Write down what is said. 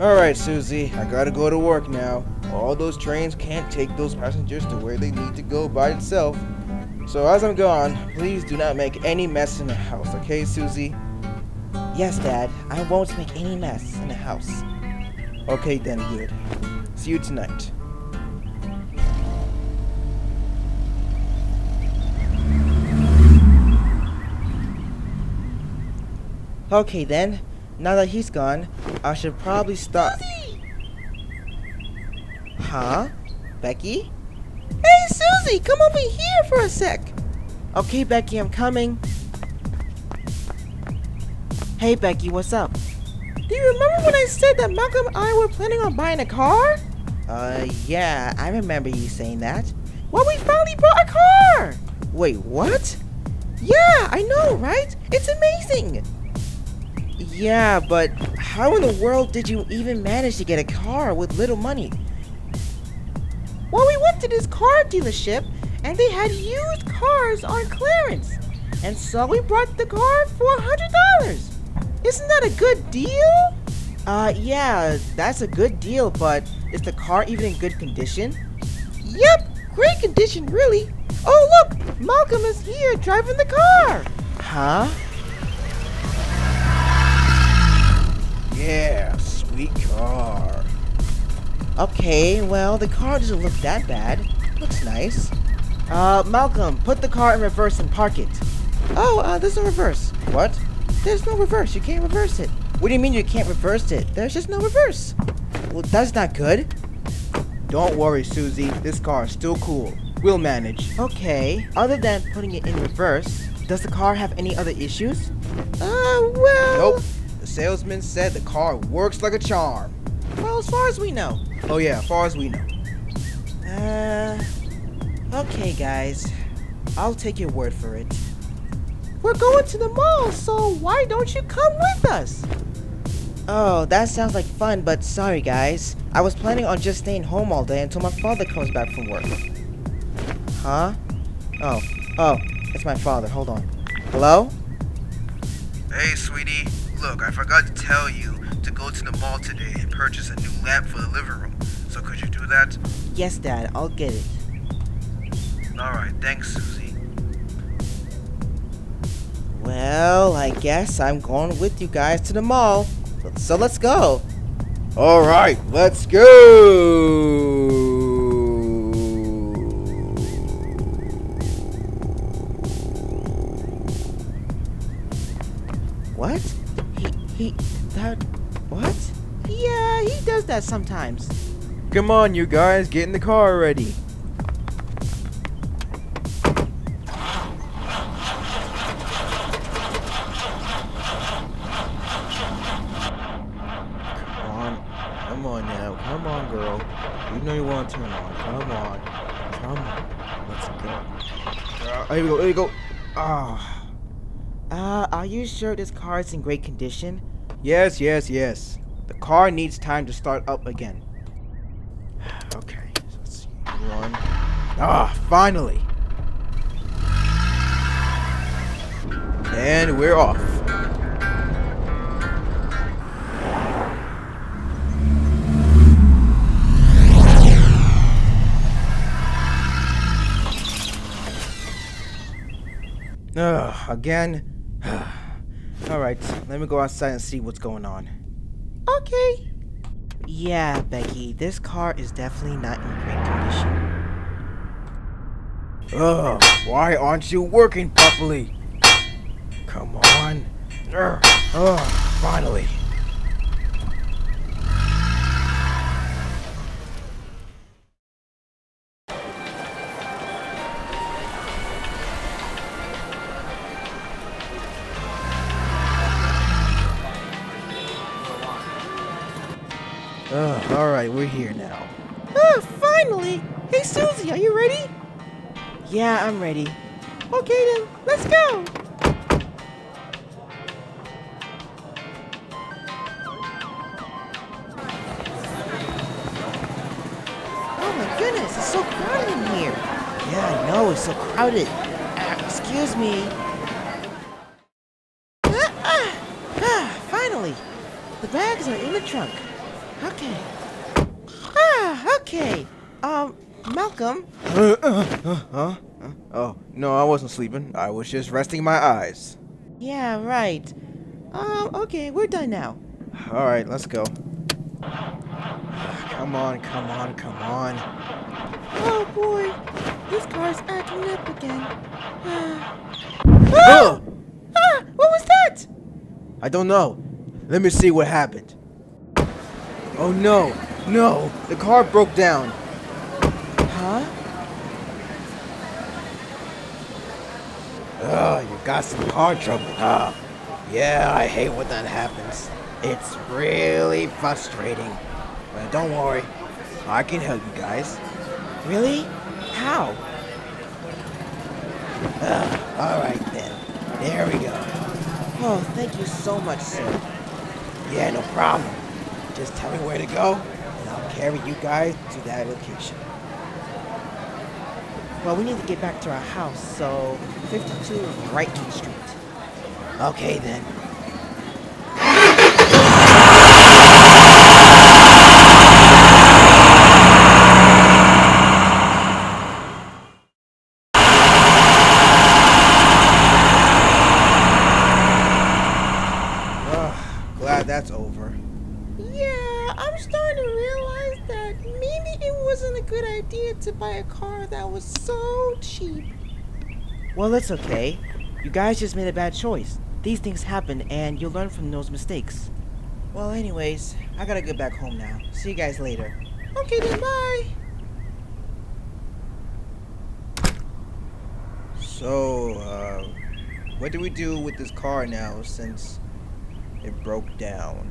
Alright, Susie, I gotta go to work now. All those trains can't take those passengers to where they need to go by itself. So as I'm gone, please do not make any mess in the house, okay, Susie? Yes, Dad. I won't make any mess in the house. Okay then, good. See you tonight. Okay then. Now that he's gone, I should probably start. Susie! Huh? Becky? Hey, Susie, come over here for a sec. Okay, Becky, I'm coming. Hey, Becky, what's up? Do you remember when I said that Malcolm and I were planning on buying a car? Yeah, I remember you saying that. Well, we finally bought a car! Wait, what? Yeah, I know, right? It's amazing! Yeah, but how in the world did you even manage to get a car with little money? Well, we went to this car dealership and they had used cars on clearance. And so we bought the car for $100. Isn't that a good deal? Yeah, that's a good deal, but is the car even in good condition? Yep, great condition, really. Oh, look, Malcolm is here driving the car. Huh? Yeah, sweet car. Okay, well, the car doesn't look that bad. Looks nice. Malcolm, put the car in reverse and park it. Oh, there's no reverse. What? There's no reverse. You can't reverse it. What do you mean you can't reverse it? There's just no reverse. Well, that's not good. Don't worry, Susie. This car is still cool. We'll manage. Okay, other than putting it in reverse, does the car have any other issues? Well... Nope. The salesman said the car works like a charm. Well, as far as we know. Oh yeah, as far as we know. Okay, guys. I'll take your word for it. We're going to the mall, so why don't you come with us? Oh, that sounds like fun, but sorry, guys. I was planning on just staying home all day until my father comes back from work. Huh? Oh, it's my father. Hold on. Hello? Hey, sweetie. Look, I forgot to tell you to go to the mall today and purchase a new lamp for the living room. So could you do that? Yes, Dad. I'll get it. Alright, thanks, Susie. Well, I guess I'm going with you guys to the mall. So let's go. Alright, let's go! What? What? Yeah, he does that sometimes. Come on, you guys, get in the car already. Come on now. Come on, girl. You know you want to turn on. Come on. Come on. Let's go. Here we go. Are you sure this car is in great condition? Yes. The car needs time to start up again. Okay, so let's see. One. Finally. And we're off. Again? Alright, let me go outside and see what's going on. Okay. Yeah, Becky, this car is definitely not in great condition. Why aren't you working properly? Come on. Finally. Alright, we're here now. Finally. Hey, Susie, are you ready? Yeah, I'm ready. Okay then, let's go. Oh my goodness, it's so crowded in here. Yeah, I know, it's so crowded. Excuse me. Finally, the bags are in the trunk. Okay. Okay. Malcolm. Huh? Oh, no, I wasn't sleeping. I was just resting my eyes. Yeah, right. Okay, we're done now. Alright, let's go. Come on, come on, come on. Oh boy, this car's acting up again. Ugh! What was that? I don't know. Let me see what happened. Oh no, no, the car broke down. Huh? Oh, you got some car trouble, huh? Yeah, I hate when that happens. It's really frustrating. But don't worry, I can help you guys. Really? How? Alright then, there we go. Oh, thank you so much, sir. Yeah, no problem. Just tell me where to go, and I'll carry you guys to that location. Well, we need to get back to our house, so 52 is right on the street. Okay then. Glad that's over. Yeah, I'm starting to realize that maybe it wasn't a good idea to buy a car that was so cheap. Well, it's okay. You guys just made a bad choice. These things happen, and you'll learn from those mistakes. Well, anyways, I gotta get back home now. See you guys later. Okay, then bye. So, what do we do with this car now since it broke down?